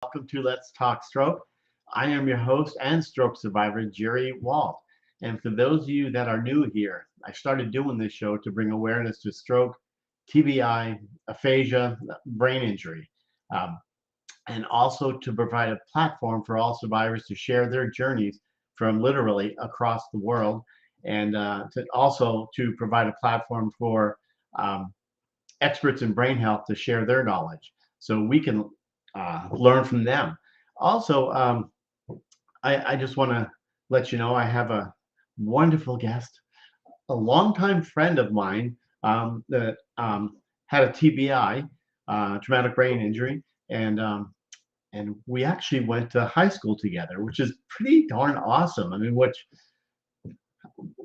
welcome to Let's Talk Stroke. I am your host and stroke survivor, Jerry Walt. And for those of you that are new here, I started doing this show to bring awareness to stroke, TBI, aphasia, brain injury, um, and also to provide a platform for all survivors to share their journeys from literally across the world, and to provide a platform for um, experts in brain health to share their knowledge so we can learn from them. Also, I just want to let you know I have a wonderful guest, a longtime friend of mine that had a TBI, traumatic brain injury, and and we actually went to high school together, which is pretty darn awesome. I mean,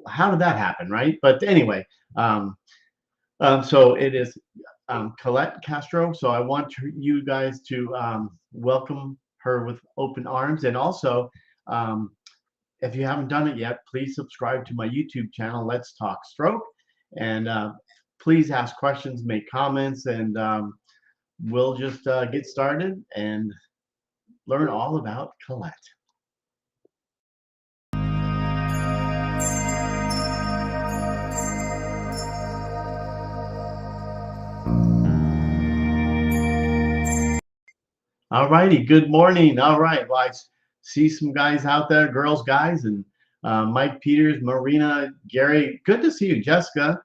how did that happen, right? But anyway, so it is Colette Castro. So I want you guys to welcome her with open arms. And also, um, if you haven't done it yet, please subscribe to my YouTube channel, Let's Talk Stroke. And please ask questions, make comments, and we'll just get started and learn all about Colette. All righty. Good morning. All right. Well, I see some guys out there, girls, guys, and Mike Peters, Marina, Gary. Good to see you, Jessica,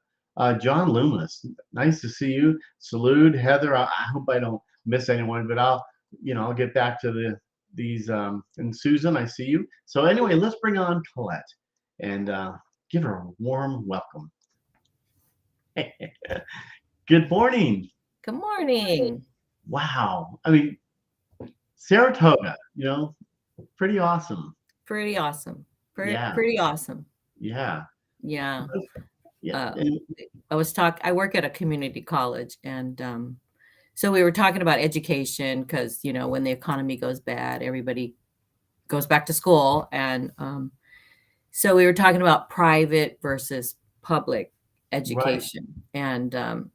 John Loomis. Nice to see you. Salute, Heather. I hope I don't miss anyone, but I'll get back to these. And Susan, I see you. So anyway, let's bring on Colette and give her a warm welcome. Good morning. Good morning. Wow. I mean, Saratoga, pretty awesome. Pretty awesome. Yeah. Pretty awesome. Yeah. Yeah. Yeah. I work at a community college, and so we were talking about education because, when the economy goes bad, everybody goes back to school. And so we were talking about private versus public education. Right. And, and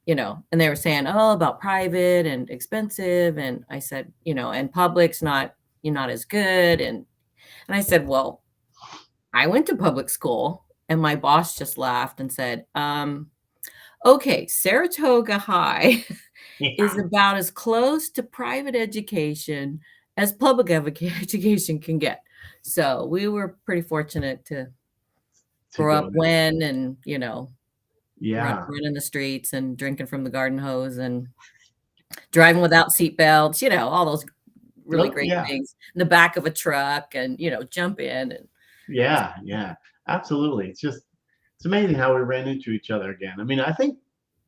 they were saying, about private and expensive. And I said, and public's not as good. And I said, well, I went to public school, and my boss just laughed and said, okay, Saratoga High is about as close to private education as public education can get. So we were pretty fortunate to grow up when, and, running the streets and drinking from the garden hose and driving without seatbelts, all those really great things in the back of a truck, and, jump in. And yeah, absolutely. It's amazing how we ran into each other again. I mean, I think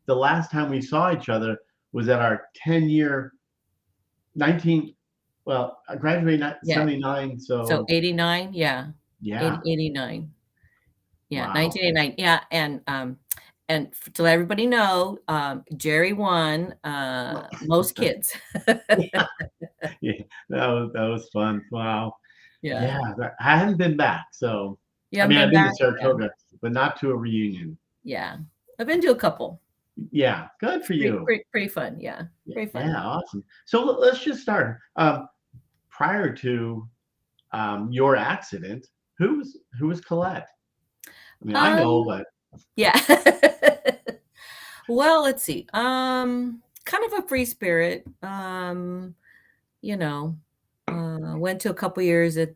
the last time we saw each other was at our 10-year I graduated in 79. So 89. Yeah. 89. Yeah. Wow. 1989. Yeah. And to let everybody know, Jerry won most kids. Yeah, that was fun. Wow. Yeah. I haven't been back, so I've been to Saratoga, but not to a reunion. Yeah, I've been to a couple. Yeah, good for you. Pretty fun. Yeah, pretty fun. Yeah, awesome. So let's just start. Prior to your accident, who was Colette? I mean, I know, but yeah. Well, let's see. Kind of a free spirit. Went to a couple years at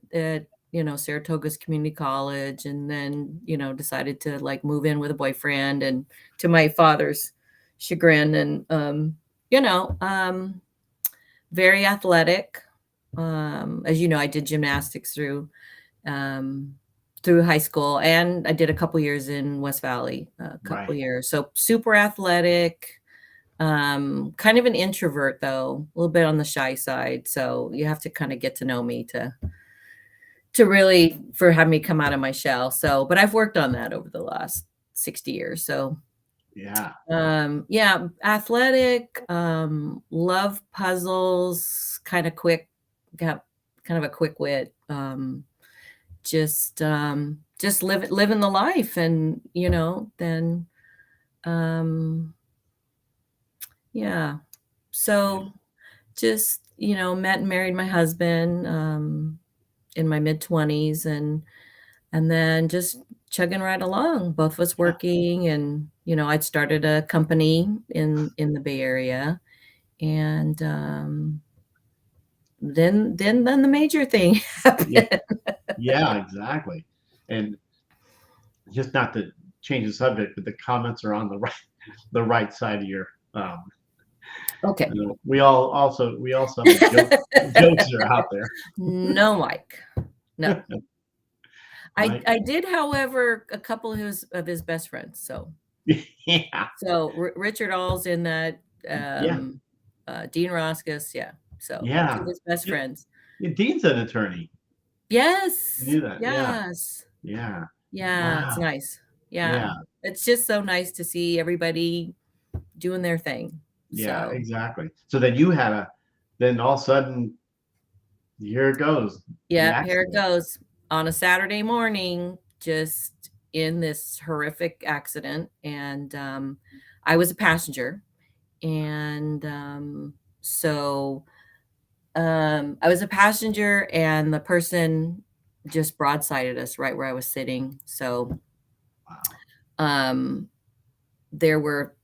Saratoga's community college, and then decided to move in with a boyfriend, and to my father's chagrin, and very athletic. As you know, I did gymnastics through high school, and I did a couple years in West Valley, years. So super athletic, kind of an introvert though, a little bit on the shy side. So you have to kind of get to know me to really have me come out of my shell. So, but I've worked on that over the last 60 years. So yeah. Athletic, love puzzles, kind of quick, got kind of a quick wit. Just living the life, and then so just met and married my husband in my mid-20s, and then just chugging right along, both of us Yeah. working, and I'd started a company in the Bay Area, and then the major thing Yeah. happened. Yeah, exactly. And just not to change the subject, but the comments are on the right side of your Okay. we also have jokes that are out there. No, Mike. No. I Right? I did, however, a couple of his best friends. So Yeah. Richard All's in that, Yeah. Dean Roskus, yeah. So 2 of Yeah. his best Yeah. friends. Yeah, Dean's an attorney. I Yes. knew that. Yeah. Yes. Yeah. Yeah, it's Wow. nice. Yeah. Yeah. It's just so nice to see everybody doing their thing. Yeah, So, exactly. So then all of a sudden, here it goes, the yep, here it accident. goes. On a Saturday morning, just in this horrific accident, and, I was a passenger, and, so I was a passenger, and the person just broadsided us right where I was sitting. So, Wow. um, there were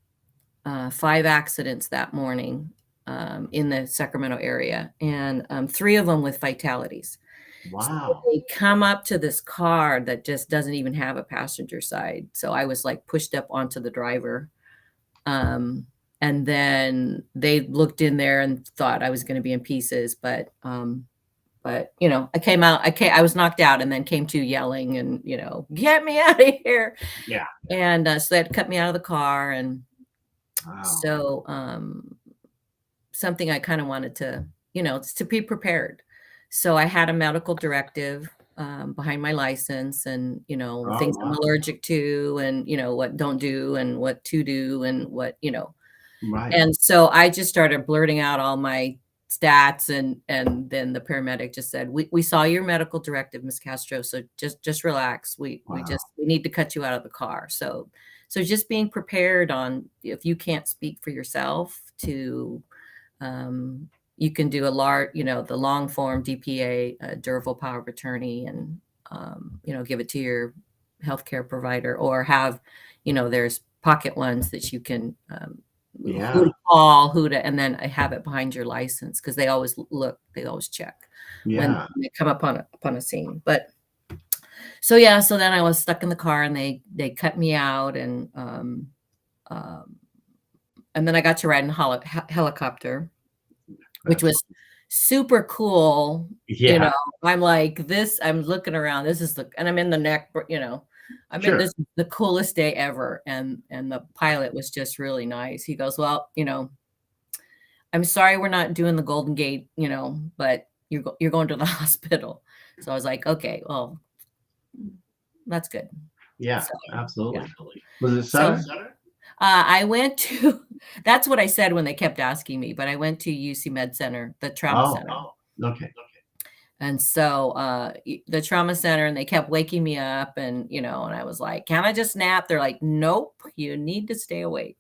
5 accidents that morning in the Sacramento area, and 3 of them with fatalities. So Wow. they come up to this car that just doesn't even have a passenger side. So I was like pushed up onto the driver. Um, and then they looked in there and thought I was going to be in pieces, but I was knocked out and then came to yelling and, get me out of here. Yeah. And so they had to cut me out of the car. And Wow. so something I kind of wanted to, to be prepared. So I had a medical directive behind my license, and Oh, things I'm wow. allergic to, and what don't do, and what to do, and what. Right. And so I just started blurting out all my stats, and then the paramedic just said, "We saw your medical directive, Miss Castro, so just relax. Wow. We need to cut you out of the car." So just being prepared on, if you can't speak for yourself, to you can do the long form DPA, durable power of attorney, and give it to your healthcare provider, or have, there's pocket ones that you can, who Yeah. to call, and then I have it behind your license, because they always check when Yeah. they come upon a scene. But so yeah, so then I was stuck in the car, and they cut me out, um, and then I got to ride in a helicopter, which That's was super cool. You yeah. know, I'm like this, I'm looking around. And I'm in the neck, this Sure. is the coolest day ever. And the pilot was just really nice. He goes, "Well, I'm sorry we're not doing the Golden Gate, but you're going to the hospital." So I was like, "Okay, well, that's good." Yeah, So yeah. absolutely. Was it So Sutter? I went to that's what I said when they kept asking me, but I went to UC Med Center, the trauma Oh, center. okay. And so, the trauma center, and they kept waking me up, and, and I was like, "Can I just nap?" They're like, "Nope, you need to stay awake."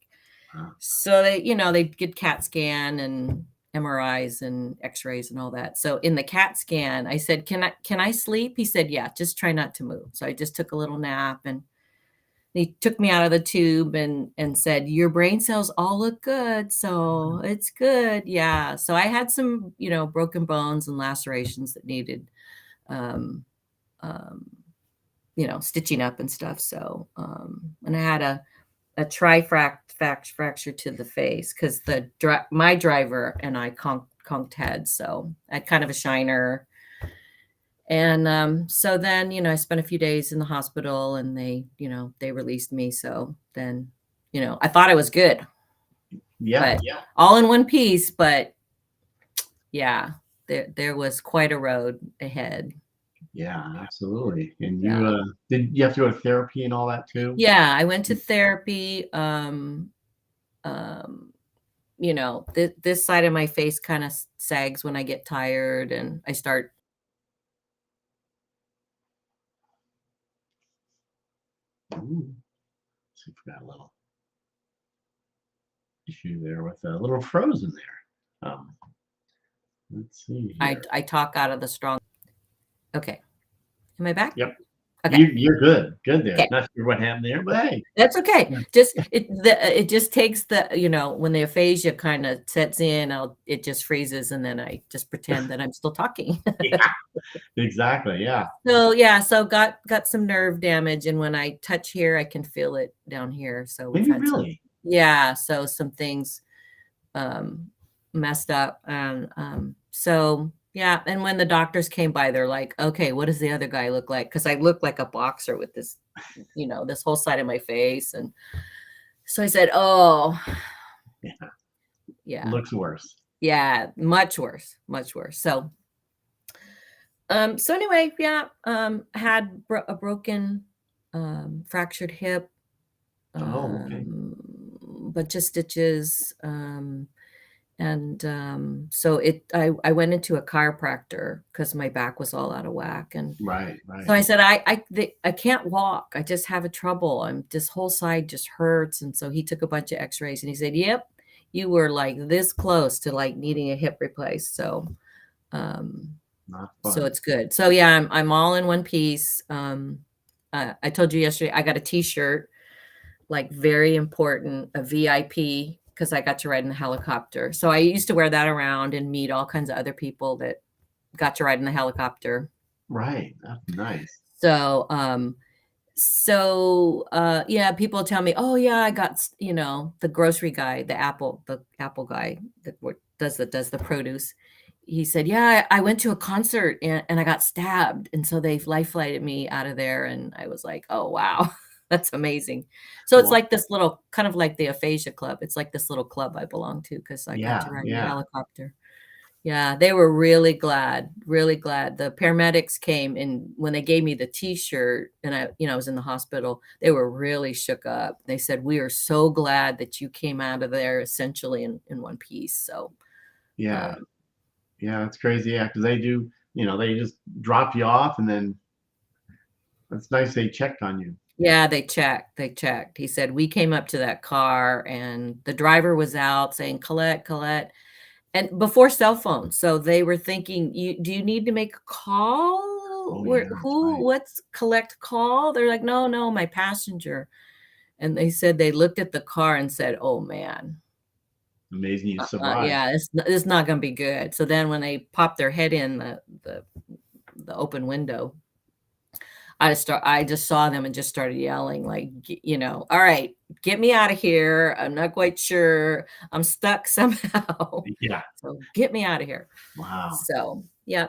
Uh, So they did CAT scan and MRIs and X-rays and all that. So in the CAT scan, I said, "Can I sleep?" He said, "Yeah, just try not to move." So I just took a little nap, and he took me out of the tube and said, "Your brain cells all look good, so it's good." Yeah. So I had some, broken bones and lacerations that needed, um, um, stitching up and stuff. So, and I had a fracture to the face, because my driver and I conked heads. So I had kind of a shiner. And so then, I spent a few days in the hospital, and they released me. So then, I thought I was good, yeah. but all in one piece. But yeah, there was quite a road ahead. Yeah, absolutely. And Yeah. did you have to go to therapy and all that too? Yeah, I went to therapy. Um, this side of my face kind of sags when I get tired, and I start. Ooh, so we got a little issue there with a little frozen there. Let's see here. I talk out of the strong. Okay. Am I back? Yep. Okay. You're good. Good there. Okay. Not sure what happened there, but hey. That's okay. Yeah. It just takes the, when the aphasia kind of sets in, it just freezes, and then I just pretend that I'm still talking. Yeah, exactly. Yeah. So got some nerve damage, and when I touch here, I can feel it down here. So we've Maybe had really. so some things messed up, and so yeah. And when the doctors came by, they're like, "Okay, what does the other guy look like?" Because I look like a boxer with this, this whole side of my face, and so I said, "Oh, Yeah. yeah, Looks worse. yeah, much worse, much worse." So anyway, yeah, had a broken, fractured hip, Oh, okay. bunch of stitches, and so I went into a chiropractor because my back was all out of whack, and Right, so right. I said, I can't walk. I just have a trouble. This whole side just hurts. And so he took a bunch of x-rays, and he said, yep, you were like this close to like needing a hip replaced. Um, Not so fun. it's good. So yeah, I'm all in one piece. I told you yesterday, I got a t-shirt, like very important, a VIP, because I got to ride in the helicopter. So I used to wear that around and meet all kinds of other people that got to ride in the helicopter. Right. That's nice. So, yeah, people tell me, oh yeah, I got, the grocery guy, the apple guy that does the produce. He said, yeah, I went to a concert and I got stabbed. And so they life flighted me out of there. And I was like, oh, wow, that's amazing. So it's Well, like this little, kind of like the aphasia club. It's like this little club I belong to because I got yeah, to ride in the yeah. helicopter. Yeah, they were really glad, really glad. The paramedics came, and when they gave me the T-shirt and I was in the hospital, they were really shook up. They said, "We are so glad that you came out of there essentially in one piece." So, Yeah. um, Yeah, that's crazy. Yeah, because they do, they just drop you off and then it's nice they checked on you. yeah, they checked. He said, "We came up to that car and the driver was out saying, Colette, Colette." And before cell phones, so they were thinking, do you need to make a call? Oh yeah, that's right. What's collect call?" They're like, "No, no, my passenger." And they said they looked at the car and said, "Oh man, Amazing you survived. yeah, it's not gonna be good." So then when they popped their head in the open window, I just saw them and just started yelling like, "All right, get me out of here. I'm not quite sure. I'm stuck somehow. Yeah. So get me out of here." Wow. So, yeah.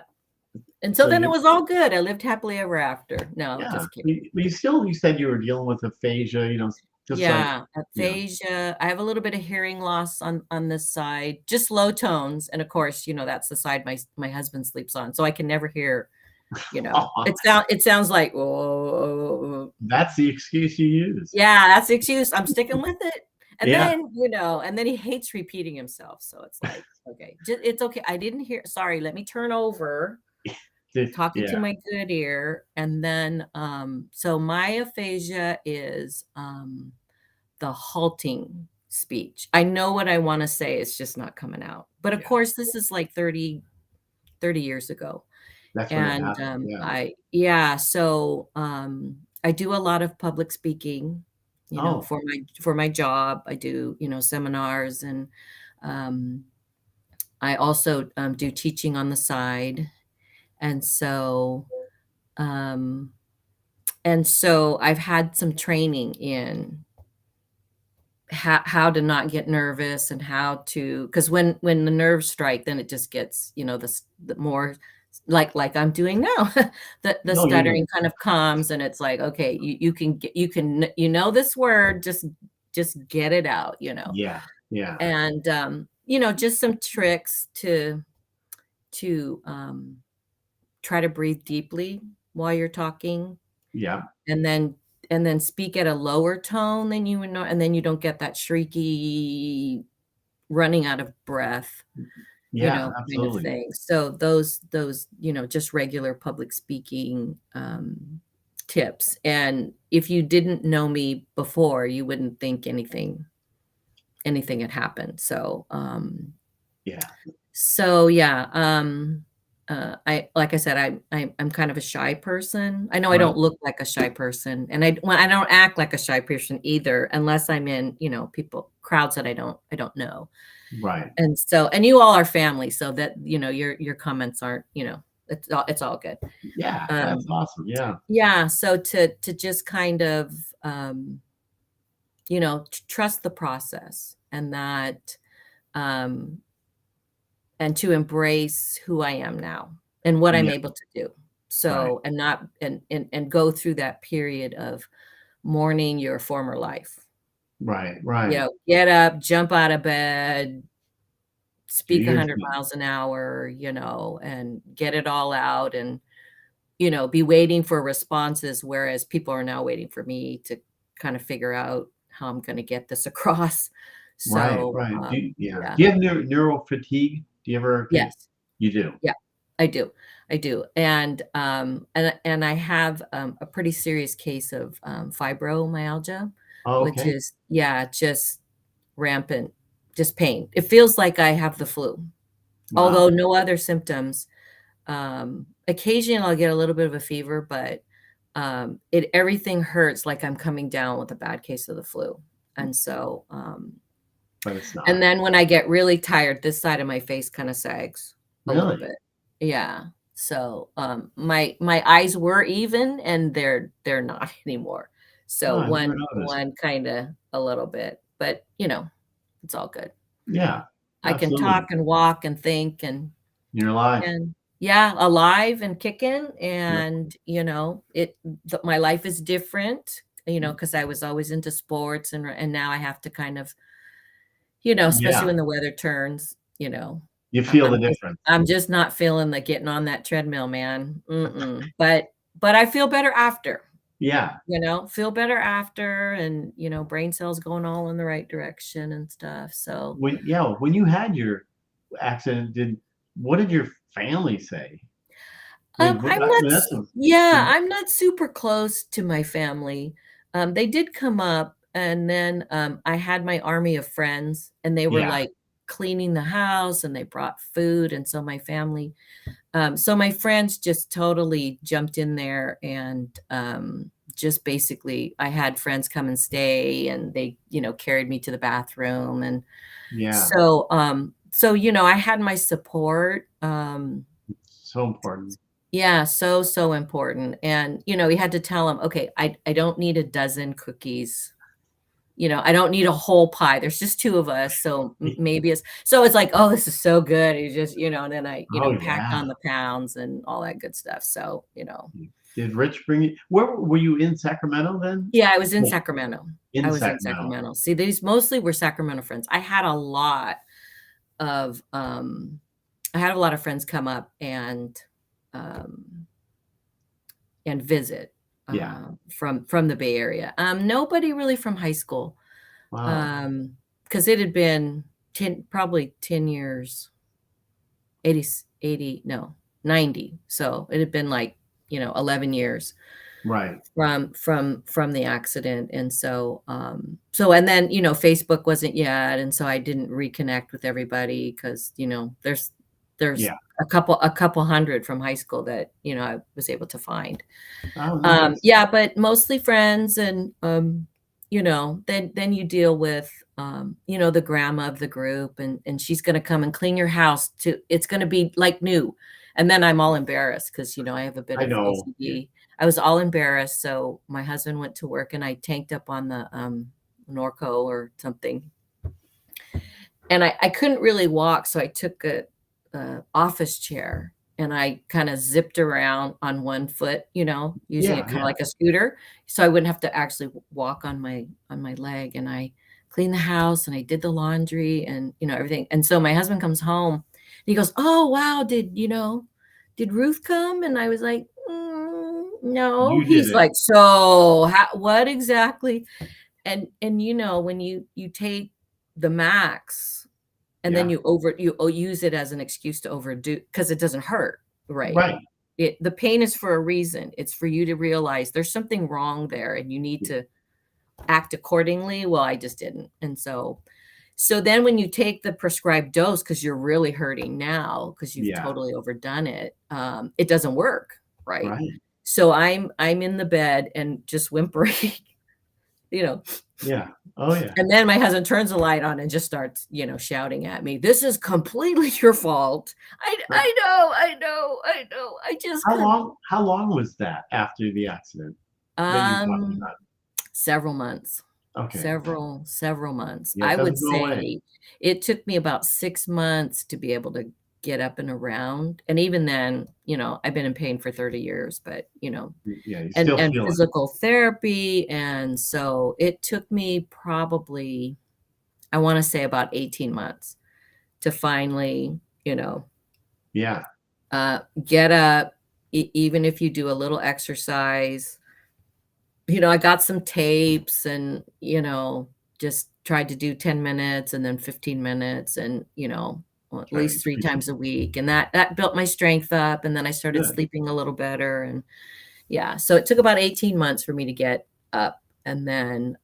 And so So then it you was all good. I lived happily ever after. No, yeah. just kidding. You said you were dealing with aphasia, just like, Yeah, you know, aphasia. I have a little bit of hearing loss on this side, just low tones, and of course, that's the side my husband sleeps on, so I can never hear, it sounds like, "Oh." that's the excuse you use. Yeah, that's the excuse. I'm sticking with it. And Yeah. then, and then he hates repeating himself, so it's like, "Okay, it's okay. I didn't hear, sorry, let me turn over." Talking to Yeah. my good ear, and then, so my aphasia is, the halting speech. I know what I wanna say, it's just not coming out. But of Yeah. course, this is like 30 years ago, That's when it and, happened. Yeah. I do a lot of public speaking, Oh, for my job. I do, seminars, and, um, I also, do teaching on the side, and so, um I've had some training in how to not get nervous, and how to, because when the nerves strike, then it just gets, the more like I'm doing now. The no, you're stuttering good. kind of comes, and it's like, okay, this word, just get it out. Yeah. Yeah. And just some tricks to try to breathe deeply while you're talking, Yeah. and then speak at a lower tone than you would know, and then you don't get that shrieky, running out of breath, Yeah. kind of Absolutely. thing. So those, just regular public speaking, tips. And if you didn't know me before, you wouldn't think anything had happened. So, Yeah. So yeah, I like I said, I'm kind of a shy person. I know I Right. don't look like a shy person, and I don't act like a shy person either, unless I'm in, people crowds that I don't know. Right. And so, and you all are family, so that, your comments aren't, it's all good. Yeah, that's Um, awesome. Yeah. yeah, so to just kind of, um, trust the process, and that, um, and to embrace who I am now and what I'm Yeah. able to do. Right. So, and not and go through that period of mourning your former life. Right. Right. Get up, jump out of bed, Do speak your 100 thing. miles an hour, and get it all out, and, be waiting for responses, whereas people are now waiting for me to kind of figure out how I'm gonna get this across. Right. So, Right. Yeah. yeah. Do you have neural fatigue? Do you ever get? Yes. You do. Yeah, I do. I do. And I have, a pretty serious case of, fibromyalgia, Oh, which okay. is, yeah, just rampant, just pain. It feels like I have the flu, Wow. although no other symptoms. Occasionally I'll get a little bit of a fever, but, everything hurts like I'm coming down with a bad case of the flu. And so, But it's and not. then when I get really tired, this side of my face kinda sags a little Really? bit. Yeah. So, my eyes were even, and they're not anymore. Oh, So I never noticed. one kinda a little bit, but, it's all good. Yeah. I can talk Absolutely. and walk and think, You're alive. and yeah, alive and kicking, Yep. and, my life is different, because I was always into sports, and now I have to kind of, especially Yeah. when the weather turns, You I feel the I'm just difference. I'm just not feeling like getting on that treadmill, man. Mm-mm. But I feel better after, Yeah. feel better after, and, brain cells going all in the right direction and stuff, so, When you had your accident, what did your family say? I'm not That's s a yeah, big. I'm not super close to my family. They did come up, and then, I had my army of friends, and they were, Yeah. like, cleaning the house, and they brought food, and so my friends just totally jumped in there, and, just basically I had friends come and stay, and they, carried me to the bathroom, and Yeah. so, I had my support. So important. Yeah, so, so important, and, we had to tell him, "Okay, I don't need a dozen cookies, I don't need a whole pie, there's just 2 of us, so maybe it's," so it's like, "Oh, this is so good," you just, and then I, Oh, packed yeah. on the pounds and all that good stuff, so, Did Rich bring you where were you in Sacramento then? yeah, I was in Yeah, Sacramento. I in was in Sacramento. Sacramento. See, these mostly were Sacramento friends. Of, I had a lot of friends come up um and visit, Yeah. from the Bay Area. Nobody really from high school, Wow. because it had been 10, probably 10 years, 80 80, no, 90, so it had been, like, 11 years Right. from the accident, and so and then, Facebook wasn't yet, and so I didn't reconnect with everybody, because there's Yeah. a couple hundred from high school that, I was able to find. Oh, nice. Yeah, but mostly friends, and, then you deal with, the grandma of the group, and she's gonna come and clean your house, it's gonna be like new, and then I'm all embarrassed because, I have a bit I of know. Yeah. OCD. I was all embarrassed, so my husband went to work, and I tanked up on the, Norco or something, and I couldn't really walk, so I took a office chair, and I kinda zipped around on one foot, using Yeah, it kinda yeah. like a scooter, so I wouldn't have to actually walk on my leg, and I cleaned the house, and I did the laundry, and, everything, and so my husband comes home, and he goes, "Oh, wow, did Ruth come?" And I was like, no." You did He's it. like, "So, what exactly?" And, when you take the max, and then Yeah. use it as an excuse to overdo, because it doesn't hurt, right? Right. The pain is for a reason. It's for you to realize there's something wrong there, and you need Yeah. to act accordingly. Well, I just didn't, and So then when you take the prescribed dose, because you're really hurting now, because you've Yeah. totally overdone it, it doesn't work, right? Right. So I'm in the bed and just whimpering, you know, Yeah. Oh yeah. and then my husband turns the light on and just starts, shouting at me, "This is completely your fault. I know, I know, I know. I just couldn't." How long was that after the accident that you're talking Um, about? Several months. Okay. Several months. Yeah, it I would doesn't go away. say it took me about 6 months to be able to get up and around, and even then, I've been in pain for 30 years, but, Yeah, you and still and feel it. physical therapy, and so it took me probably, I wanna say about 18 months to finally, Yeah. get up, even if you do a little exercise. I got some tapes and, just tried to do 10 minutes and then 15 minutes and, well, at Try to least 3 increase it. times a week, and that built my strength up, and then I started Good. sleeping a little better, and yeah, so it took about 18 months for me to get up, and then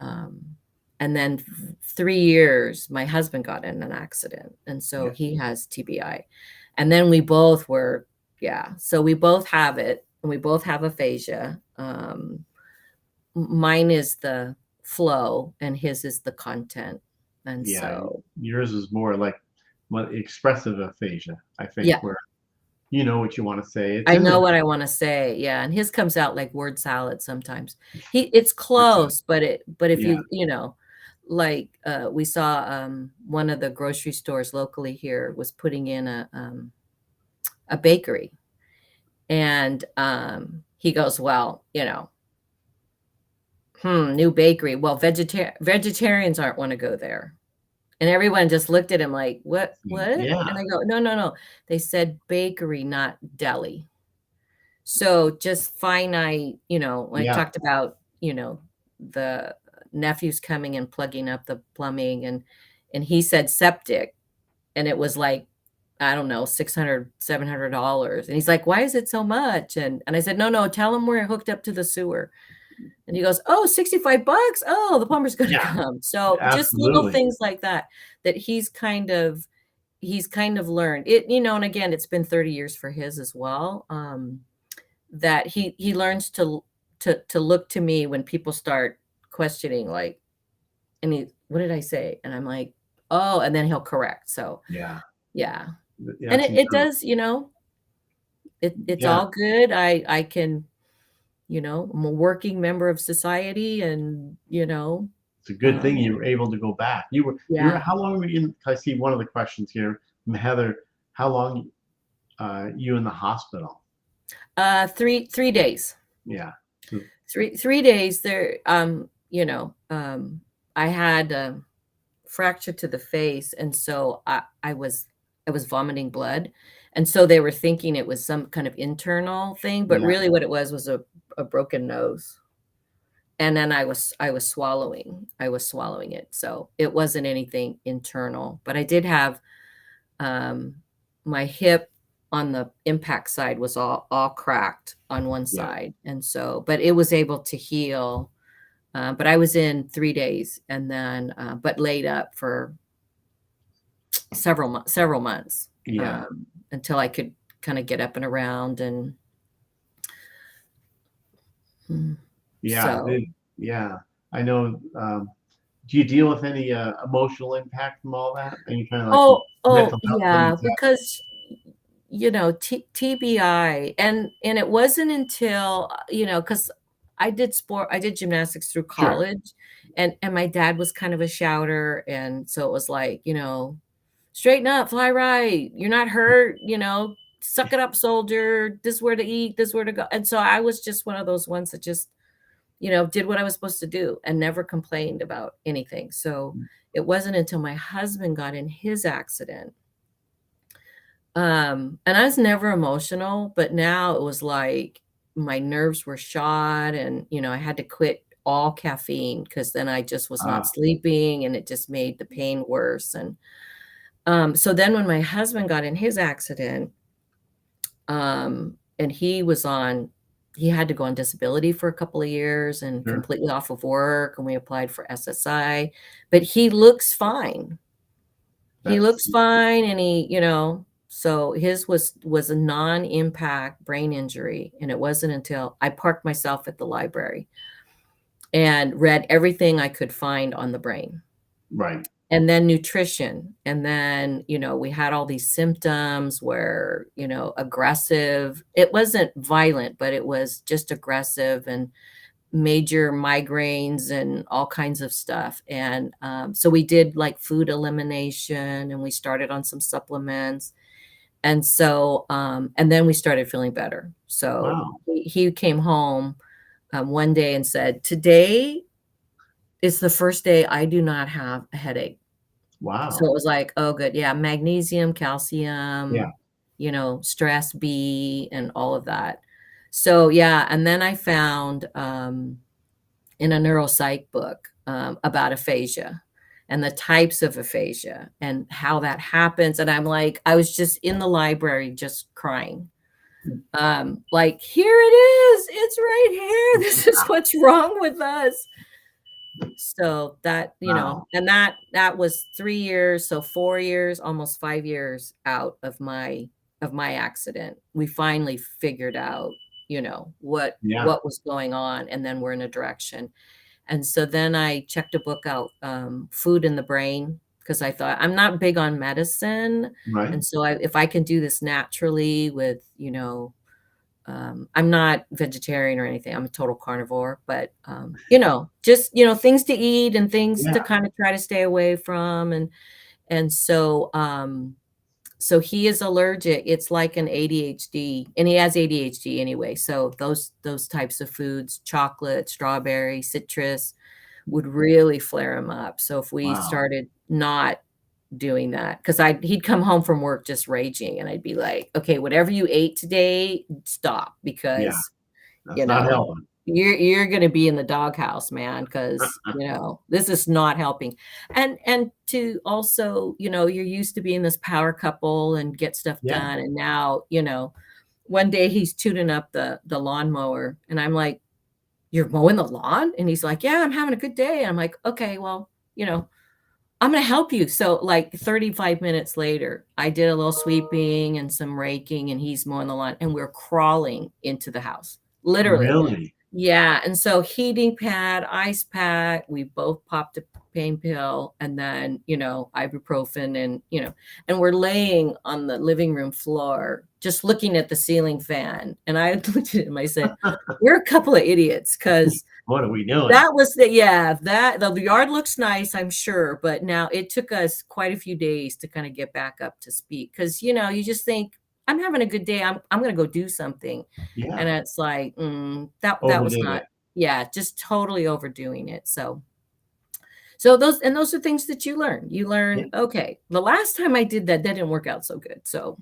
3 years, my husband got in an accident, and so Yeah. he has TBI, and then we both were, yeah, so we both have it, and we both have aphasia. Mine is the flow and his is the content, and Yeah. so Yours is more like what expressive aphasia, I think, yeah, where you know what you want to say. It's I in know there. what I wanna say, yeah, and his comes out like word salad sometimes. It's It's a- close, but if Yeah. like, we saw, one of the grocery stores locally here was putting in a bakery, and, he goes, "Well, new bakery, well, vegetarians aren't wanna go there." And everyone just looked at him like, "What? What?" Yeah. And I go, "No, no, no." They said bakery, not deli. So just finite, when I Yeah. talked about, the nephews coming and plugging up the plumbing and he said septic, and it was like, I don't know, 600, $700. And he's like, "Why is it so much?" And I said, "No, no, tell him we're hooked up to the sewer." And he goes, "Oh, 65 bucks? Oh, the plumber's gonna Yeah. come." So just little Absolutely. things like that, that he's kind of learned. And again, it's been 30 years for his as well. That he learns to look to me when people start questioning, like, and what did I say? And I'm like, "Oh," and then he'll correct. So, Yeah. yeah. And That's it incredible. does, it's Yeah. all good. I can, I'm a working member of society and, It's a good thing um, you were able to go back. You were yeah. how long were you in? I see one of the questions here from Heather. How long you in the hospital? 3 days. Yeah. So 3 days there, I had a fracture to the face, and so I was vomiting blood, and so they were thinking it was some kind of internal thing, but yeah. really what it was a broken nose. And then I was swallowing it, so it wasn't anything internal, but I did have, um, my hip on the impact side was all cracked on one Yeah. side, and so but it was able to heal, but I was in 3 days and then, but laid up for several months, Yeah. until I could kinda get up and around and mm, Yeah. so Yeah. I know. Do you deal with any emotional impact from all that? Any kind of like oh, mental health yeah, things that? because, TBI, and it wasn't until, because I did gymnastics through Sure. college, and my dad was kind of a shouter, and so it was like, "Straighten up, fly right, you're not hurt, suck it up, soldier, this is where to eat, this is where to go," and so I was just one of those ones that just, did what I was supposed to do and never complained about anything. So it wasn't until my husband got in his accident, and I was never emotional, but now it was like my nerves were shot and, I had to quit all caffeine because then I just was not Ah, sleeping and it just made the pain worse. And so then when my husband got in his accident, and he had to go on disability for a couple of years and sure. completely off of work, and we applied for SSI, but he looks fine. He looks That's fine, and so his was a non-impact brain injury, and it wasn't until I parked myself at the library and read everything I could find on the brain. right. And then nutrition, and then, we had all these symptoms where, aggressive. It wasn't violent, but it was just aggressive and major migraines and all kinds of stuff. And so we did like food elimination, and we started on some supplements. And so, and then we started feeling better. So Wow. he came home one day and said, "Today is the first day I do not have a headache." So Wow. it was like, "Oh, good. Yeah, magnesium, Yeah. calcium, stress B, and all of that." So, yeah, and then I found, in a neuropsych book, about aphasia and the types of aphasia and how that happens, and I'm like I was just in the library just crying. Like, "Here it is. It's right here. This is what's wrong with us." So that, Wow. and that was 3 years, so 4 years, almost 5 years out of my accident. We finally figured out, Yeah. what was going on, and then we're in a direction. And so then I checked a book out, Food in the Brain, because I thought I'm not big on medicine, Right. and so if I can do this naturally with, I'm not vegetarian or anything. I'm a total carnivore, but just things to eat and things Yeah. to kind of try to stay away from, and so so he is allergic. It's like an ADHD, and he has ADHD anyway. So those types of foods, chocolate, strawberry, citrus, would really flare him up. So if we Wow. started not doing that, because he'd come home from work just raging, and I'd be like, "Okay, whatever you ate today, stop, Yeah. because That's you not know helping. you're going to be in the doghouse, man, because this is not helping." And to also, you're used to being this power couple and get stuff Yeah. done, and now, one day he's tuning up the lawnmower, and I'm like, "You're mowing the lawn?" And he's like, "Yeah, I'm having a good day." And I'm like, "Okay, well, I'm gonna help you." So, like, 35 minutes later, I did a little sweeping and some raking, and he's mowing the lawn, and we're crawling into the house, literally. Really? Yeah, and so heating pad, ice pack, we both popped a pain pill, and then, ibuprofen, and we're laying on the living room floor just looking at the ceiling fan, and I looked at him, I said, "We're a couple of idiots, because What are we doing? that was the yeah, that the yard looks nice, I'm sure, but now it took us quite a few days to kinda get back up to speed, because you just think, "I'm having a good day, I'm gonna go do something." And Yeah. it's like, that was Overdid it. not, yeah, just totally overdoing it. So those are things that you learn. You Yeah. learn, okay, the last time I did that, that didn't work out so good. So,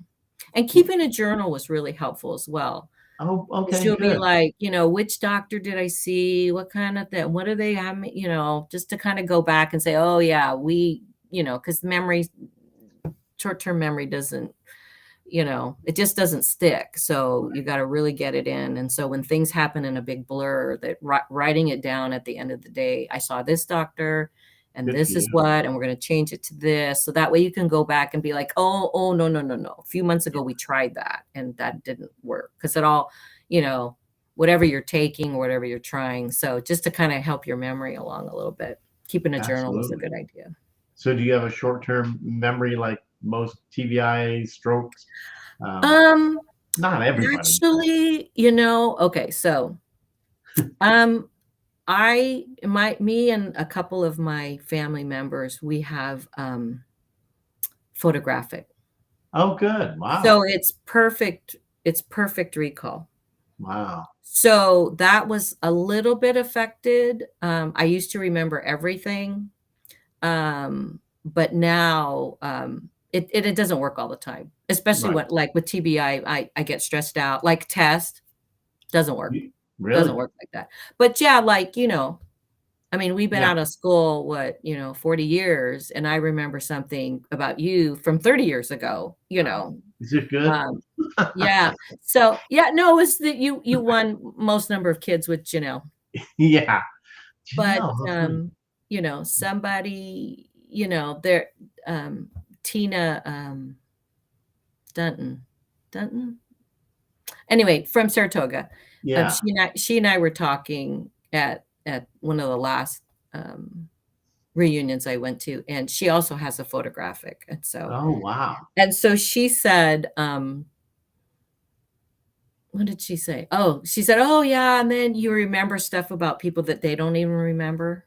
and keeping a journal was really helpful as well. Oh, 'Cause okay, you'll be good. like, which doctor did I see? What kind of thing? What do they have me, just to kind of go back and say, "Oh yeah, because memory, short-term memory doesn't, it just doesn't stick. So you got to really get it in. And so when things happen in a big blur, that writing it down at the end of the day, I saw this doctor, and Good for this is you. what, and we're going to change it to this. So that way you can go back and be like, oh, no, no, no, no. A few months ago, we tried that, and that didn't work, because it all, whatever you're taking or whatever you're trying. So just to kind of help your memory along a little bit, keeping a journal was a Absolutely. good idea. So do you have a short-term memory like most TBI strokes? Um, Um, Not everybody. Actually, okay, so, um, me and a couple of my family members, we have, photographic. Oh, good. Wow. So it's perfect recall. Wow. So that was a little bit affected. I used to remember everything, but now, it doesn't work all the time, especially Right. when, like, with TBI, I get stressed out, like, test, doesn't work. Doesn't Really? work like that. But yeah, like, I mean, we've been Yeah. out of school, 40 years, and I remember something about you from 30 years ago, Wow. Is it good? um, yeah. So, yeah, no, it was that you won most number of kids with Janelle. Yeah. But, Janelle, how funny. somebody, there, Tina Dunton. Anyway, from Saratoga. Yeah. She and I were talking at one of the last reunions I went to, and she also has a photographic. And Oh, wow. so she said, what did she say? Oh, she said, oh yeah, and then you remember stuff about people that they don't even remember.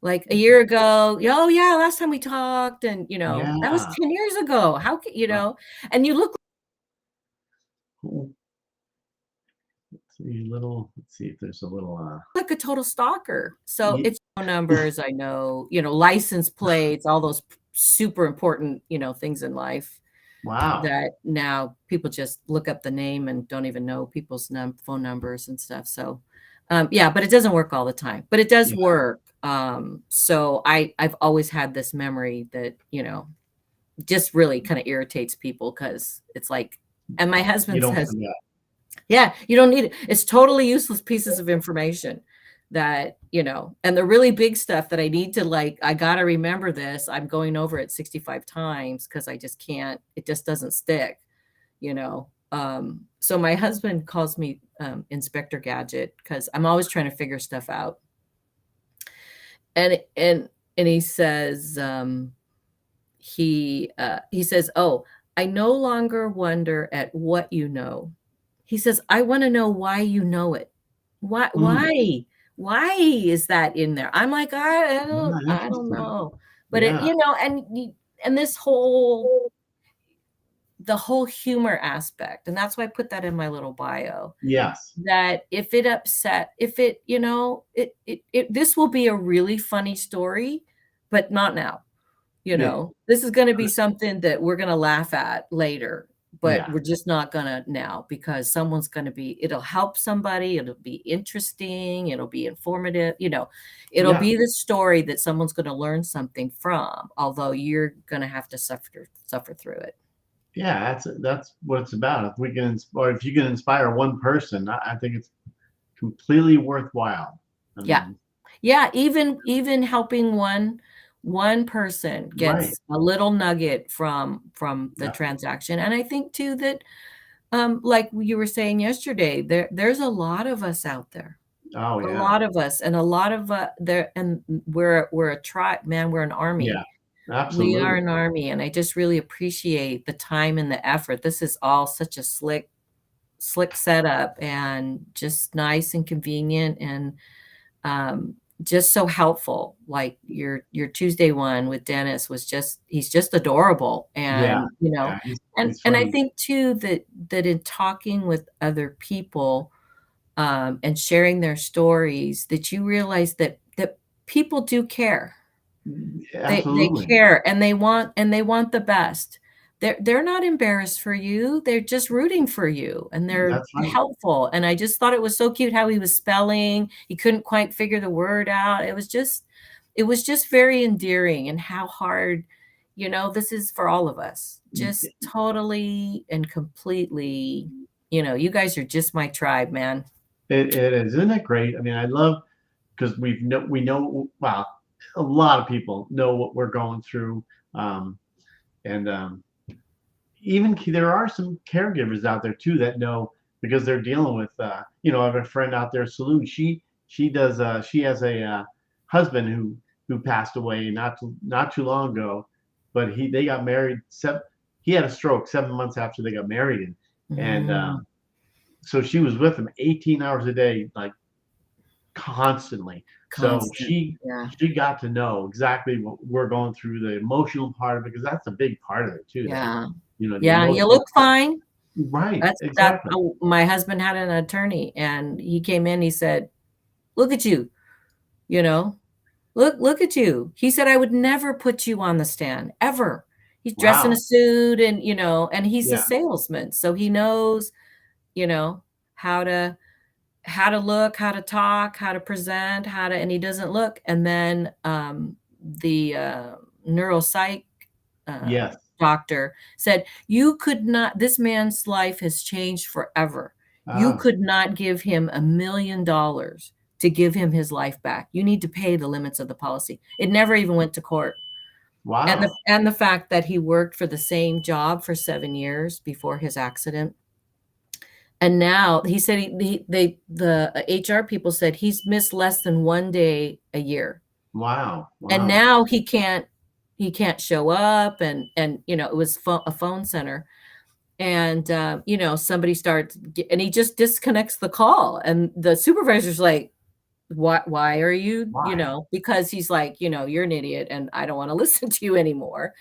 Like a year ago, oh yeah, last time we talked, and that was Yeah. 10 years ago. How could and you look Cool. Let's see if there's a little like a total stalker. So ye- it's phone numbers, I know, license plates, all those super important, things in life wow. that now people just look up the name and don't even know people's phone numbers and stuff. So, yeah, but it doesn't work all the time, but it does Yeah. work. So I've always had this memory that, just really kind of irritates people because it's like, and my You husband don't says, forget. yeah, you don't need it. It's totally useless pieces of information that, and the really big stuff that I need to I got to remember this. I'm going over it 65 times because I just can't, it just doesn't stick, So my husband calls me Inspector Gadget because I'm always trying to figure stuff out. And he says, he says, oh, I no longer wonder at what you know. He says, I want to know why you know it. Mm. Why is that in there? I'm like, I Yeah, don't interesting. know. But it, Yeah. and this the whole humor aspect. And that's why I put that in my little bio. Yes. That if it this will be a really funny story, but not now. Yeah. This is going to be something that we're going to laugh at later, but Yeah. we're just not going to now because it'll help somebody. It'll be interesting. It'll be informative. It'll Yeah. be the story that someone's going to learn something from, although you're going to have to suffer through it. Yeah. That's what it's about. If we can, or if you can inspire one person, I think it's completely worthwhile. I Yeah. mean, Yeah. Even helping one person right. gets a little nugget from the Yeah. transaction. And I think too that like you were saying yesterday, there's a lot of us out there, Oh, a yeah. lot of us, and a lot of there, and we're a tribe, man. We're an Yeah. army. We are Absolutely. an army, and I just really appreciate the time and the effort. This is all such a slick setup, and just nice and convenient, and just so helpful. Like your Tuesday one with Dennis was he's just adorable, Yeah. and Yeah. He's and I funny. think too that in talking with other people and sharing their stories, that you realize that people do care. They Absolutely. care, and they want the best. They're not embarrassed for you. They're just rooting for you, and they're That's right. helpful. And I just thought it was so cute how he was spelling. He couldn't quite figure the word out. It was just very endearing, and how hard, this is for all of us. Just totally and completely, you guys are just my tribe, man. It is. Isn't it great? I mean, I love because we know, well, a lot of people know what we're going through. Um, and even there are some caregivers out there too that know because they're dealing with, I have a friend out there, Saloon. She has a husband who passed away not too long ago, but they got married. He had a stroke 7 months after they got married, and Mm, so she was with him 18 hours a day, like constantly. So constant. Yeah. she got to know exactly what we're going through, the emotional part of it, because that's a big part of it too. That Yeah. the Yeah, you emotional look part. fine. Right, That's that exactly. oh, my husband had an attorney, and he came in, he said, "Look at you, you know? Look at you." He said, "I would never put you on the stand, ever." He's dressed in a Wow. suit, and, and he's a Yeah. salesman, so he knows, you know, how to look, how to talk, how to present, and he doesn't look. And then, the, neuropsych, uh, Yes. doctor said, "You could not this man's life has changed forever. You Ah. could not give him $1,000,000 to give him his life back. You need to pay the limits of the policy." It never even went to court. Wow. And the fact that he worked for the same job for 7 years before his accident. And now he said the HR people said he's missed less than 1 day a year. Wow. And Wow. now he can't show up, and it was a phone center. And somebody starts and he just disconnects the call, and the supervisor's like, why are you, Why? because he's like, you're an idiot and I don't want to listen to you anymore.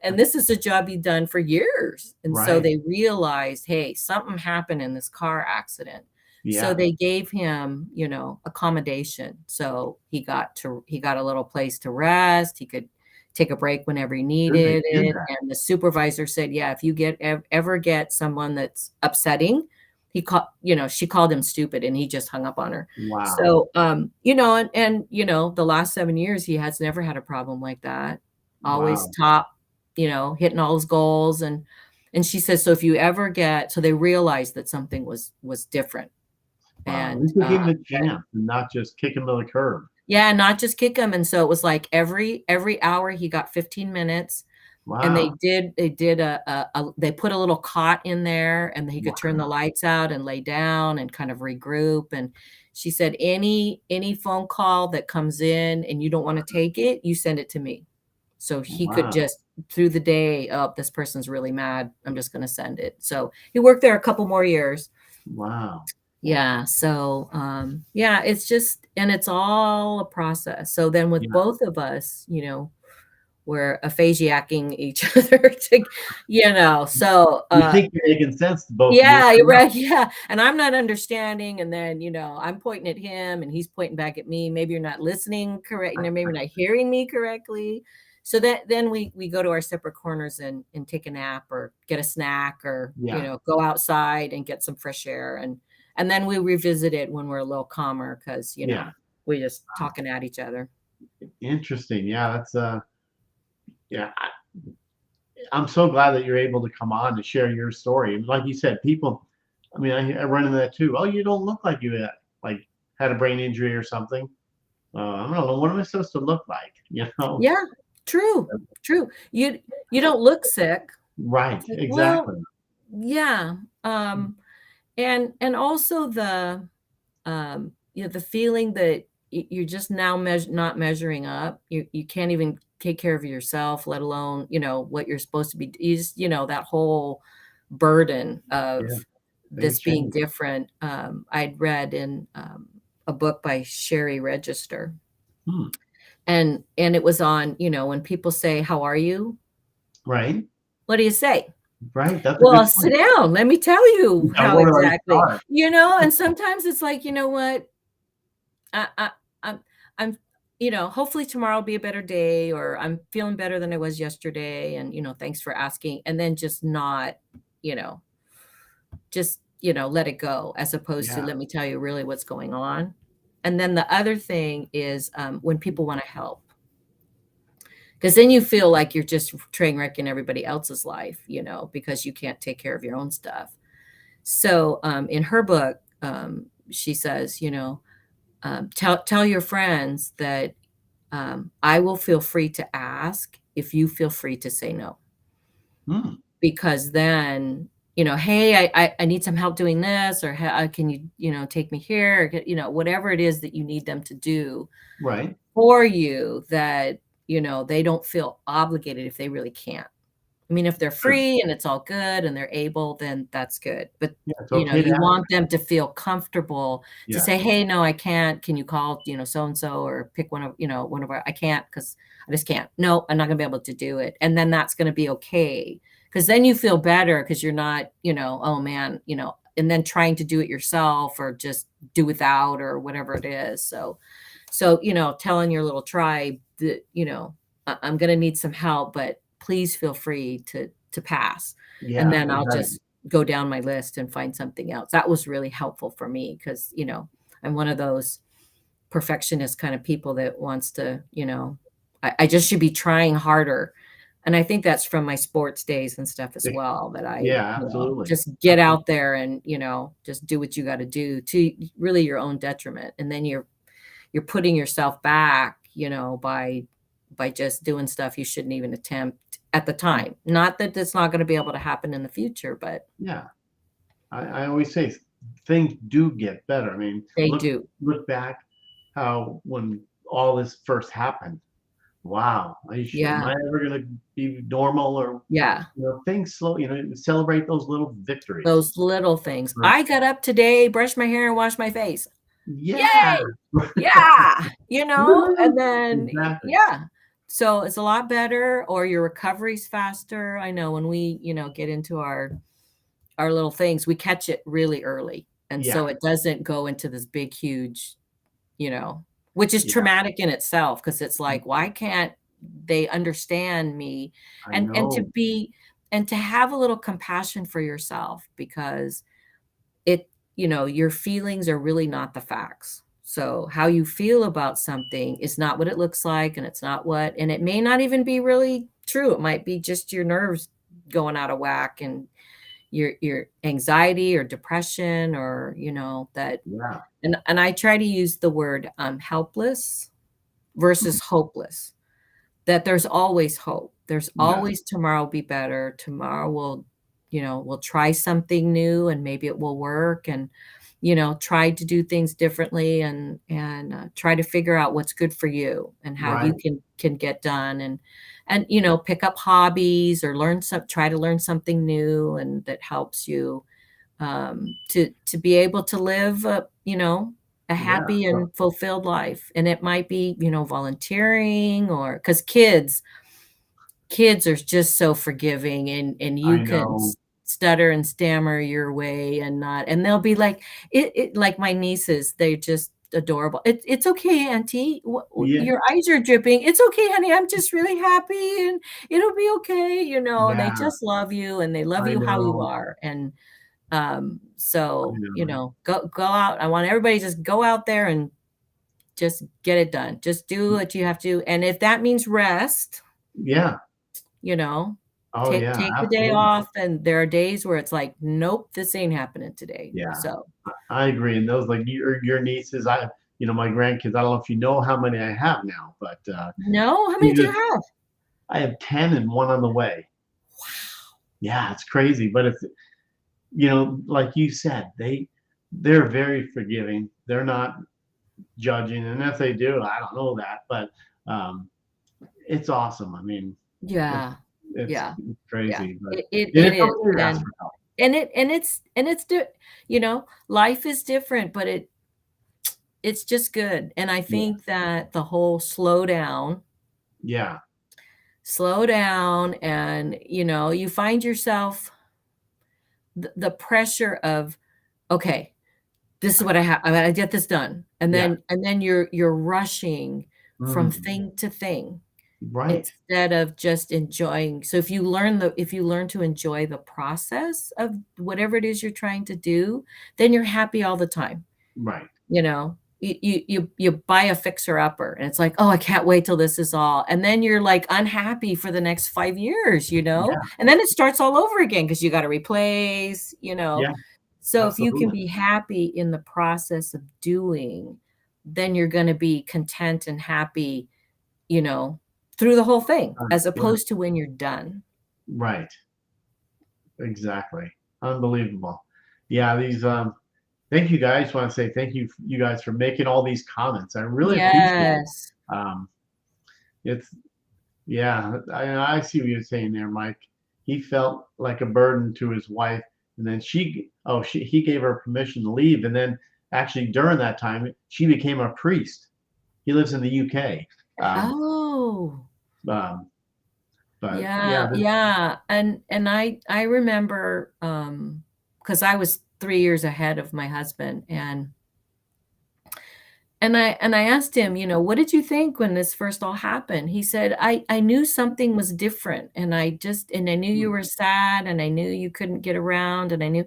And this is a job he'd done for years. And so Right. they realized, hey, something happened in this car accident. So Yeah. they gave him, accommodation. So he got a little place to rest. He could take a break whenever he Good they needed did it. that. And the supervisor said, yeah, if you ever get someone that's upsetting, she called him stupid, and he just hung up on her. Wow. So, the last 7 years, he has never had a problem like that. Always Wow. top, hitting all his goals. And she says, so if you ever so they realized that something was different. Wow. At And, least they gave him a chance and not just kick him to the curb. yeah, not just kick him. And so it was like every hour he got 15 minutes. And Wow. they put a little cot in there, and he could turn the Wow. lights out and lay down and kind of regroup. And she said, any phone call that comes in and you don't want to take it, you send it to me. So he could Wow. just through the day, oh, this person's really mad, I'm just going to send it. So he worked there a couple more years. Wow. Yeah. So, yeah, it's just, and it's all a process. So then with Yeah. both of us, we're aphasiacking each other so, You think you're making sense to both of you. yeah, you're right. Yeah. And I'm not understanding. And then, I'm pointing at him and he's pointing back at me. Maybe you're not listening correct. Maybe you're not hearing me correctly. So then we go to our separate corners and take a nap or get a snack or, Yeah. go outside and get some fresh air. And then we revisit it when we're a little calmer because, Yeah. we're just talking at each other. Interesting. Yeah, that's yeah. I'm so glad that you're able to come on and share your story. And like you said, people, I mean, I run into that too. Oh, you don't look like you had a brain injury or something. I don't know. What am I supposed to look like? Yeah, true. You don't look sick. Right. Well, Exactly. yeah. And also the feeling that you're just now not measuring up. You can't even take care of yourself, let alone, what you're supposed to be. You just, that whole burden of Yeah. this Things being change. different. I'd read in a book by Sherry Register, Hmm. and it was on, when people say, "How are you?" Right. What do you say? Right. That's a good Well, sit point. down. Let me tell you Yeah, how where do I exactly. start? And sometimes it's like, you know what? I I'm I'm hopefully tomorrow will be a better day, or I'm feeling better than I was yesterday, and thanks for asking. And then just not, you know, just let it go, as opposed to Yeah. let me tell you really what's going on. And then the other thing is when people want to help, because then you feel like you're just train wrecking everybody else's life, because you can't take care of your own stuff. So in her book, she says, tell your friends that I will feel free to ask if you feel free to say no. Hmm. Because then, hey, I need some help doing this, or hey, can you, take me here, or, whatever it is that you need them to do Right. for you, that, they don't feel obligated if they really can't. I mean, if they're Sure. free and it's all good and they're able, then that's good. But, Yeah. It's okay to you ask. want them to feel comfortable to Yeah. say, hey, no, I can't. Can you call, so-and-so, or pick one of our, I can't because I just can't. No, I'm not gonna be able to do it. And then that's gonna be okay. Because then you feel better because you're not, oh man, and then trying to do it yourself or just do without or whatever it is. So, telling your little tribe that, I'm gonna need some help, but please feel free to pass. And Yeah. then I'll Exactly. just go down my list and find something else. That was really helpful for me because, I'm one of those perfectionist kind of people that wants to, I just should be trying harder. And I think that's from my sports days and stuff as well, that I, Yeah. Absolutely. just get out there and, just do what you got to do to really your own detriment. And then you're putting yourself back, by by just doing stuff you shouldn't even attempt at the time. Not that it's not going to be able to happen in the future, but Yeah. I always say things do get better. I mean, they do. look back how when all this first happened. Wow, am Yeah. I ever gonna be normal or Yeah. things slow, celebrate those little victories. Those little things. Right. I got up today, brushed my hair, and washed my face. Yeah. Yay! Yeah, and Woo! then Exactly. yeah. So it's a lot better, or your recovery's faster. I know when we, get into our little things, we catch it really early. And Yeah, so it doesn't go into this big, huge, you know, which is yeah, traumatic in itself because it's like, why can't they understand me? I And to know. be and to have a little compassion for yourself because it your feelings are really not the facts. So how you feel about something is not what it looks like, and it's not what and it may not even be really true. It might be just your nerves going out of whack and your anxiety or depression or that Yeah, and I try to use the word helpless versus hopeless, that there's always hope. There's yes, always tomorrow will be better. Tomorrow we'll try something new and maybe it will work and try to do things differently and try to figure out what's good for you and how right, you can get done and pick up hobbies or try to learn something new and that helps you to be able to live a yeah, happy and fulfilled life. And it might be volunteering or because kids are just so forgiving and you I can know. stutter and stammer your way and they'll be like like my nieces, they're just adorable. It's okay, auntie. Yeah, Your eyes are dripping. It's okay, honey. I'm just really happy and it'll be okay, and they yeah, just love you and they love I you how you know, are. And I so, know. go out. I want everybody to just go out there and just get it done. Just do what you have to. And if that means rest, Yeah. you know, Oh, take yeah, take the day absolutely. off. And there are days where it's like, nope, this ain't happening today. Yeah, So I agree. And those like your nieces, my grandkids. I don't know if you know how many I have now, but no, how many you do you just have? I have 10 and one on the way. Wow. Yeah, it's crazy, but it's like you said, they're very forgiving. They're not judging, and if they do, I don't know that, but um, it's awesome. I mean, it's Yeah. it's Yeah. Yeah. crazy, but It it's is. okay to ask for help. Life is different, but it's just good. And I Yeah, think that the whole yeah, slow down and you find yourself the pressure of, okay, this is what I gotta get this done. And yeah, then you're rushing from mm, thing to thing right, instead of just enjoying. So if you learn to enjoy the process of whatever it is you're trying to do, then you're happy all the time. right, You buy a fixer upper and it's like, oh, I can't wait till this is all. And then you're like unhappy for the next 5 years, yeah, and then it starts all over again because you got to replace. yeah, So if you can absolutely, be happy in the process of doing, then you're going to be content and happy, you know, through the whole thing, right, as yeah, opposed to when you're done. right, exactly, unbelievable. Yeah, these thank you guys. Want to say thank you, you guys, for making all these comments. I really appreciate it. Yes. Um, it's Yeah, I see what you're saying there, Mike. He felt like a burden to his wife, and then he gave her permission to leave, and then actually during that time, she became a priest. He lives in the UK. Um, Oh. um, but yeah, Yeah, yeah, and I remember, because I was 3 years ahead of my husband, and I asked him, "What did you think when this first all happened?" He said, "I knew something was different, and I knew you were sad, and I knew you couldn't get around, and I knew."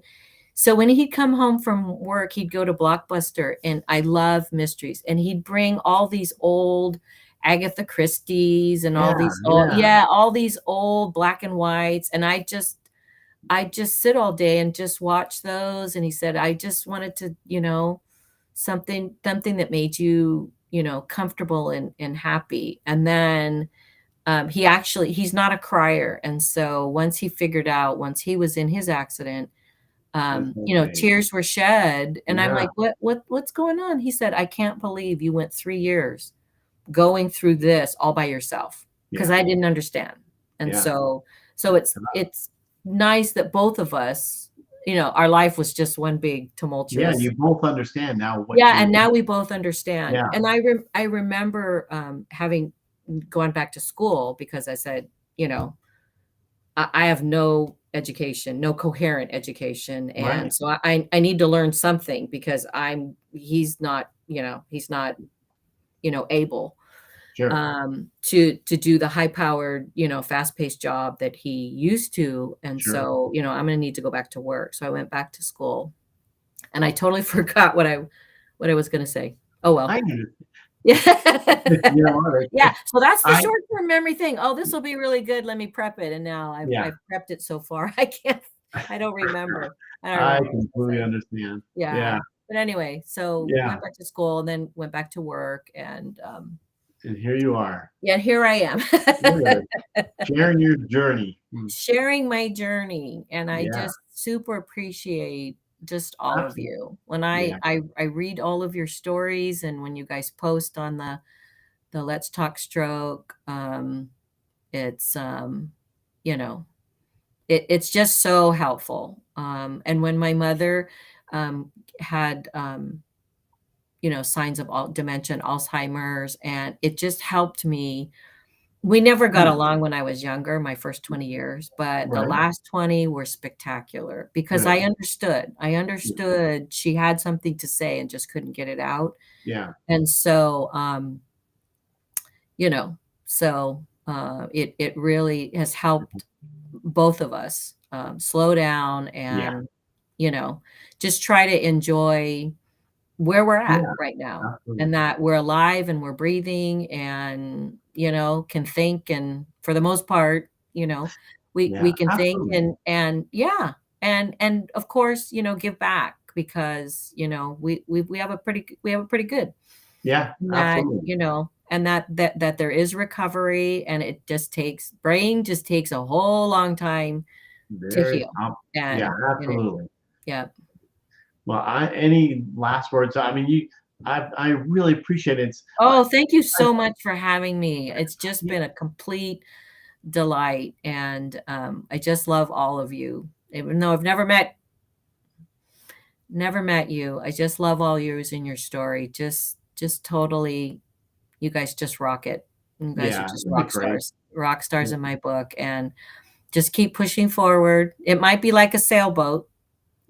So when he'd come home from work, he'd go to Blockbuster, and I love mysteries, and he'd bring all these old Agatha Christie's and yeah, yeah, all these old black and whites, and I just sit all day and just watch those, and he said, "I just wanted to, something that made you comfortable and happy. And then he's not a crier. And so once he was in his accident, Okay. tears were shed. And I'm Yeah. like, what's going on? He said, I can't believe you went 3 years going through this all by yourself, because Yeah. I didn't understand. And Yeah. so it's nice that both of us, our life was just one big Yeah. tumultuous. You both understand now what Yeah, you. and now we both understand. Yeah. And I remember having gone back to school because I said, I have no education, no coherent education, and Right. so I need to learn something because he's not able Sure. to do the high powered, fast paced job that he used to. And Sure. so, I'm going to need to go back to work. So I went back to school and I totally forgot what I was going to say. Oh, well. I do. Yeah. You know what? Yeah. So that's the I short term memory thing. Oh, this will be really good. Let me prep it. And now yeah. I've prepped it so far. I don't remember. I don't I remember what I was gonna completely say. understand. Yeah. Yeah. But anyway, so Yeah. went back to school and then went back to work and And here you are. yeah, here I am. Good. Sharing your journey. Sharing my journey, and I Yeah. just super appreciate just all of Absolutely. you. When Yeah. I read all of your stories and when you guys post on the Let's Talk Stroke, it's you know, it's just so helpful. And when my mother had signs of dementia and Alzheimer's, and it just helped me. We never got Yeah. along when I was younger, my first 20 years, but the Right. last 20 were spectacular because Good. I understood. I understood she had something to say and just couldn't get it out. Yeah. And so, you know, it really has helped both of us slow down Yeah. and, just try to enjoy where we're at Yeah. right now, Absolutely. and that we're alive and we're breathing and, can think, and for the most part, we Yeah. can think Absolutely. and yeah, and of course, give back because, we have a pretty good Yeah. that, Absolutely. and that there is recovery, and it just takes a whole long time to Very. heal. Yeah. And it Absolutely. yeah. Well, any last words? I mean, I really appreciate it. It's, Oh, thank you I, so much for having me. It's just yeah. been a complete delight, and, I just love all of you. Even though I've never met you, I just love all yours and your story. Just totally you guys just rock it. You guys are Yeah. just It'd be great. rock stars Yeah. in my book, and just keep pushing forward. It might be like a sailboat.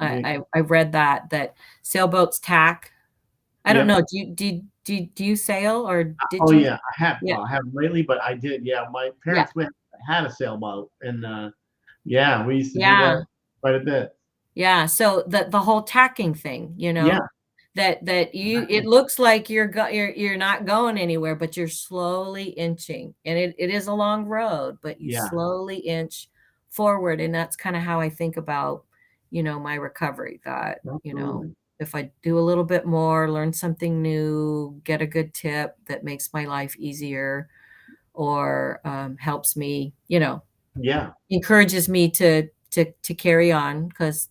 Yeah. I read that sailboats tack. I don't Yep. know. Do you sail, or did Oh you? yeah. I have. Yeah. Well, I haven't lately, but I did. Yeah. My Yeah. parents had a sailboat, and yeah, we used to do that Yeah. quite a bit. Yeah, so the whole tacking thing, Yeah. that it Exactly. looks like you're not going anywhere, but you're slowly inching, and it is a long road, but you Yeah. slowly inch forward, and that's kinda how I think about, my recovery, that, Absolutely. if I do a little bit more, learn something new, get a good tip that makes my life easier, or, helps me, Yeah. encourages me to carry on, because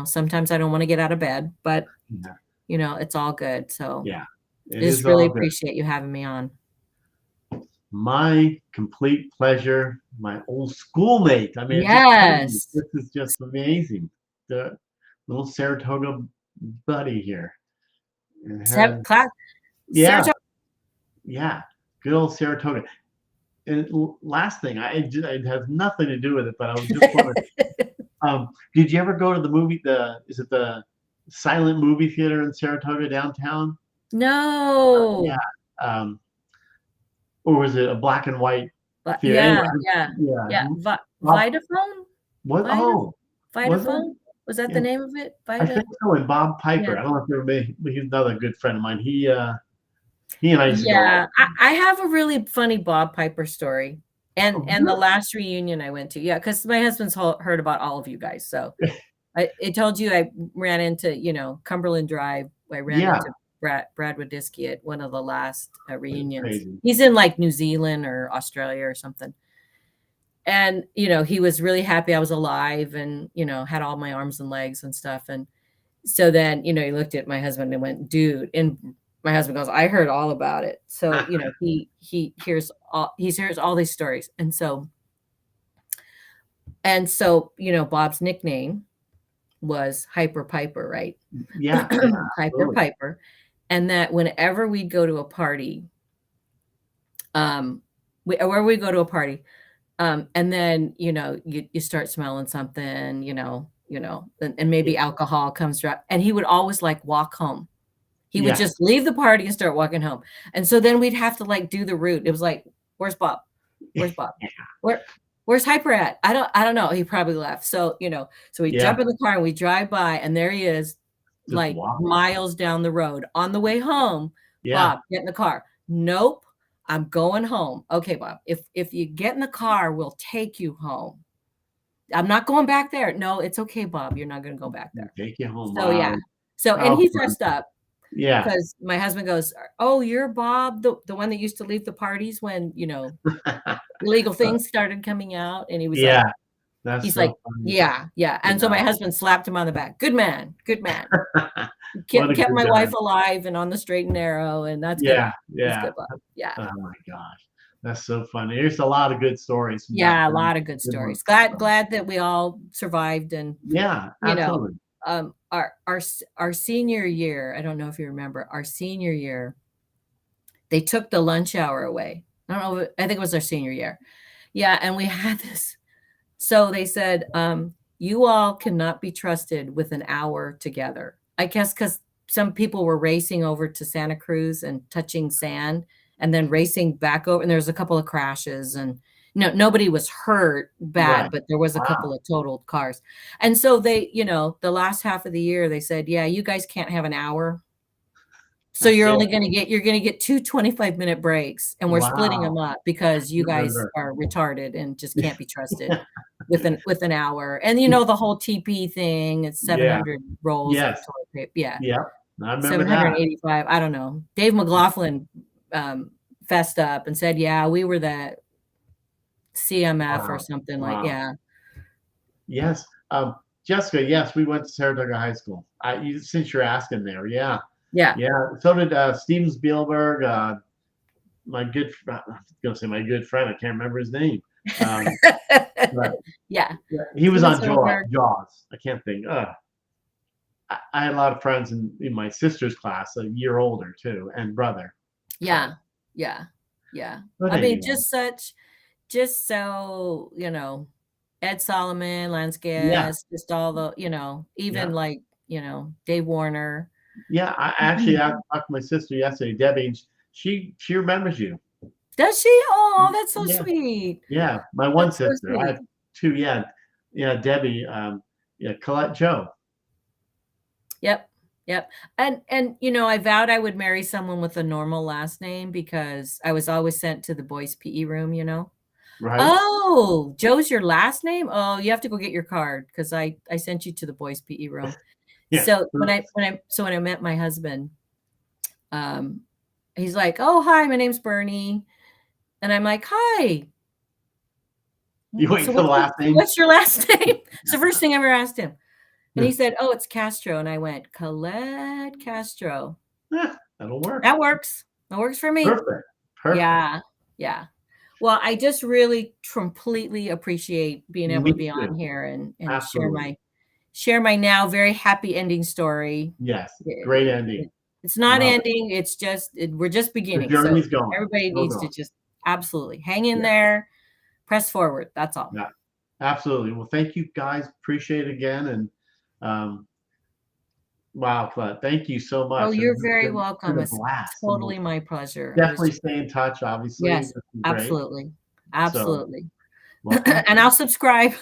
sometimes I don't want to get out of bed, but Yeah. it's all good. So Yeah. It I just is really all good. appreciate you having me on. My complete pleasure. My old schoolmate. I mean, it's just crazy. Yes. This is just amazing. The little Saratoga buddy here. It has, Class yeah, Saratoga. yeah. Good old Saratoga. And last thing, it has nothing to do with it, but I was just wondering. Did you ever go to the movie? Is it the silent movie theater in Saratoga downtown? Yeah. No. Um, or was it a black and white But theater? yeah, Anyway, yeah, yeah. yeah. Bob, Vitaphone? what? Vita Oh, was it? Vitaphone? Was that Yeah, the name of it? I Vita? think so. And Bob Yeah. Piper. I don't know if you ever met. He's another good friend of mine. He and I used to go all Yeah, the time. I have a really funny Bob Piper story, Oh, and the last reunion I went to. Yeah, because my husband's heard about all of you guys, so really? I told you I ran into, Cumberland Drive. I ran Yeah, into Brad Wadisky at one of the last reunions. Crazy. He's in like New Zealand or Australia or something. And, he was really happy I was alive and, had all my arms and legs and stuff. And so then, he looked at my husband and went, dude, and my husband goes, I heard all about it. So, he hears all these stories. And so, Bob's nickname was Hyper Piper, right? Yeah. Hyper Piper. And that whenever we'd go to a party, and then, you start smelling something, and maybe alcohol comes around, and he would always like walk home. He would just leave the party and start walking home. And so then we'd have to like do the route. It was like, where's Bob? Where's Bob? Where's Hyper at? I don't know. He probably left. So, so we jump in the car and we drive by and there he is, just like walking miles down the road. On the way home, Bob, get in the car. Nope. I'm going home. Okay, Bob, if you get in the car, we'll take you home. I'm not going back there. No, it's okay, Bob. You're not going to go back there. Take you home. So, yeah. So, and he dressed up. Yeah. Because my husband goes, oh, you're Bob, the one that used to leave the parties when, illegal things started coming out. And he was like, he's so like, funny. Yeah. And so my husband slapped him on the back. Good man. Kept my wife alive and on the straight and narrow. And that's good. Yeah. Good, Bob. Yeah. Oh my gosh. That's so funny. There's a lot of good stories. Yeah, a lot of good stories. Glad that we all survived. And absolutely. Our senior year, I don't know if you remember, our senior year, they took the lunch hour away. I don't know. I think it was our senior year. Yeah. And we had this. So they said, you all cannot be trusted with an hour together. I guess because some people were racing over to Santa Cruz and touching sand and then racing back over. And there was a couple of crashes and nobody was hurt bad, but there was a couple of totaled cars. And so they, the last half of the year, they said, yeah, you guys can't have an hour. So you're only going to get 2 25-minute breaks, and we're splitting them up because you guys are retarded and just can't be trusted with an hour. And the whole TP thing, it's 700 rolls of toilet paper. Yeah. I remember 785. I don't know. Dave McLaughlin fessed up and said, yeah, we were the CMF or something Yes. Jessica, yes, we went to Saratoga High School. Since you're asking there, yeah. So did Steven Spielberg, my good friend. I was going to say my good friend. I can't remember his name. He was on Jaws. I can't think. I had a lot of friends in my sister's class, a year older too, and brother. Yeah. I mean, just so Ed Solomon, Lance Guest, just all the even Dave Warner. Yeah, I actually talked to my sister yesterday, Debbie. And she remembers you. Does she? Oh, that's so sweet. Yeah, my one sister. I have two. Yeah, Debbie. Colette Joe. Yep. And I vowed I would marry someone with a normal last name because I was always sent to the boys' PE room. Right. Oh, Joe's your last name? Oh, you have to go get your card because I sent you to the boys' PE room. So when I met my husband, he's like, "Oh, hi, my name's Bernie," and I'm like, "Hi." You wait for the last name. What's your last name? It's the first thing I ever asked him, and he said, "Oh, it's Castro," and I went, "Colette Castro." That'll work. That works. That works for me. Perfect. Yeah. Well, I just really completely appreciate being able to be on here and share my now very happy ending story. Yes, great ending. It's not ending. It's just we're just beginning. The journey's going. Everybody needs to just absolutely hang in there, press forward. That's all. Yeah, absolutely. Well, thank you guys. Appreciate it again. And wow, Colette, thank you so much. Oh, you're very welcome. It's totally my pleasure. Definitely stay in touch, obviously. Yes, absolutely. And I'll subscribe.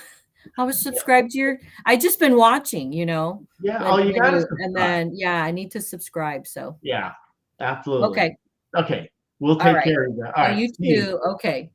I was subscribed to your. I just been watching, Yeah. You got to. And then I need to subscribe. So. Yeah, absolutely. Okay. We'll take care of that. All right. You too. Okay.